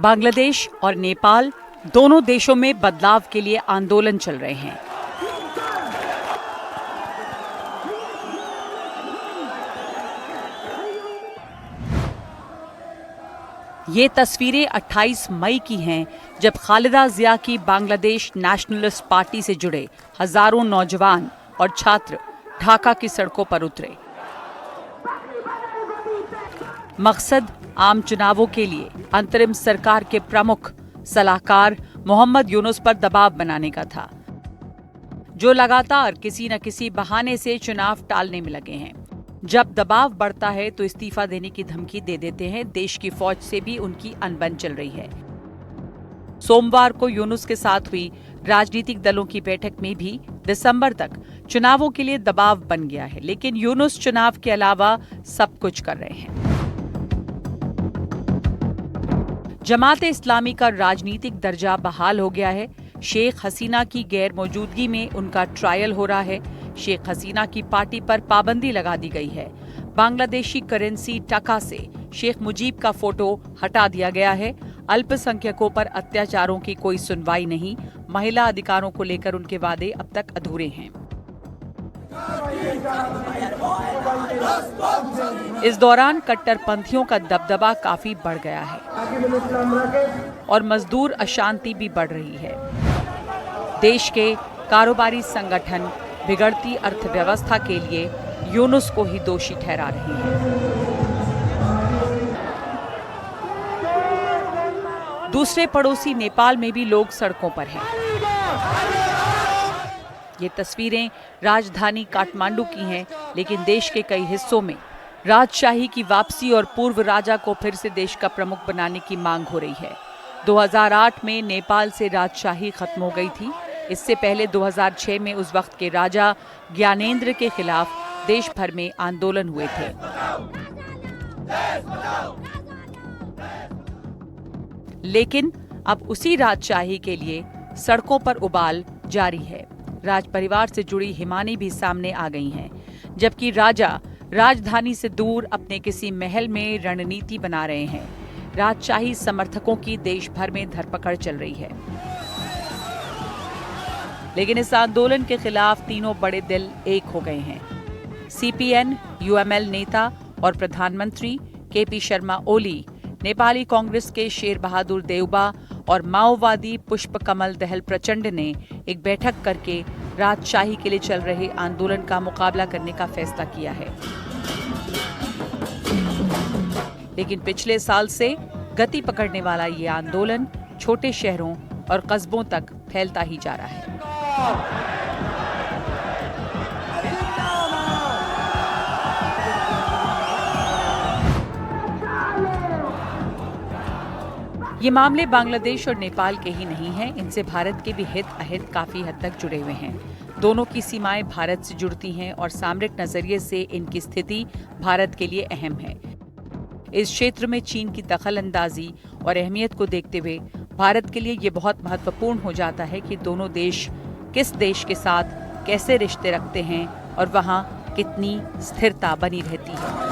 बांग्लादेश और नेपाल दोनों देशों में बदलाव के लिए आंदोलन चल रहे हैं। ये तस्वीरें 28 मई की हैं, जब खालिदा जिया की बांग्लादेश नेशनलिस्ट पार्टी से जुड़े हजारों नौजवान और छात्र ढाका की सड़कों पर उतरे। मकसद आम चुनावों के लिए अंतरिम सरकार के प्रमुख सलाहकार मोहम्मद यूनुस पर दबाव बनाने का था, जो लगातार किसी न किसी बहाने से चुनाव टालने में लगे हैं। जब दबाव बढ़ता है तो इस्तीफा देने की धमकी दे देते हैं। देश की फौज से भी उनकी अनबन चल रही है। सोमवार को यूनुस के साथ हुई राजनीतिक दलों की बैठक में भी दिसंबर तक चुनावों के लिए दबाव बन गया है, लेकिन यूनुस चुनाव के अलावा सब कुछ कर रहे हैं। जमात इस्लामी का राजनीतिक दर्जा बहाल हो गया है। शेख हसीना की गैर मौजूदगी में उनका ट्रायल हो रहा है। शेख हसीना की पार्टी पर पाबंदी लगा दी गई है। बांग्लादेशी करेंसी टका से शेख मुजीब का फोटो हटा दिया गया है। अल्पसंख्यकों पर अत्याचारों की कोई सुनवाई नहीं। महिला अधिकारों को लेकर उनके वादे अब तक अधूरे हैं। इस दौरान कट्टरपंथियों का दबदबा काफी बढ़ गया है और मजदूर अशांति भी बढ़ रही है। देश के कारोबारी संगठन बिगड़ती अर्थव्यवस्था के लिए यूनुस को ही दोषी ठहरा रहे हैं। दूसरे पड़ोसी नेपाल में भी लोग सड़कों पर हैं। ये तस्वीरें राजधानी काठमांडू की हैं, लेकिन देश के कई हिस्सों में राजशाही की वापसी और पूर्व राजा को फिर से देश का प्रमुख बनाने की मांग हो रही है। 2008 में नेपाल से राजशाही खत्म हो गई थी। इससे पहले 2006 में उस वक्त के राजा ज्ञानेंद्र के खिलाफ देश भर में आंदोलन हुए थे। लेकिन अब उसी राजशाही के लिए सड़कों पर उबाल जारी है। राज परिवार से जुड़ी हिमानी भी सामने आ गई हैं, जबकि राजा राजधानी से दूर अपने किसी महल में रणनीति बना रहे हैं। राजशाही समर्थकों की देश भर में धरपकड़ चल रही है। लेकिन इस आंदोलन के खिलाफ तीनों बड़े दल एक हो गए हैं। सीपीएन, यूएमएल नेता और प्रधानमंत्री केपी शर्मा ओली, नेपाली कांग्रेस के शेर बहादुर देउबा और माओवादी पुष्प कमल दहल प्रचंड ने एक बैठक करके राजशाही के लिए चल रहे आंदोलन का मुकाबला करने का फैसला किया है। लेकिन पिछले साल से गति पकड़ने वाला ये आंदोलन छोटे शहरों और कस्बों तक फैलता ही जा रहा है। ये मामले बांग्लादेश और नेपाल के ही नहीं हैं, इनसे भारत के भी हित अहित काफी हद तक जुड़े हुए हैं। दोनों की सीमाएं भारत से जुड़ती हैं और सामरिक नजरिए से इनकी स्थिति भारत के लिए अहम है। इस क्षेत्र में चीन की दखल-अंदाजी और अहमियत को देखते हुए भारत के लिए ये बहुत महत्वपूर्ण हो जाता है कि दोनों देश किस देश के साथ कैसे रिश्ते रखते हैं और वहाँ कितनी स्थिरता बनी रहती है।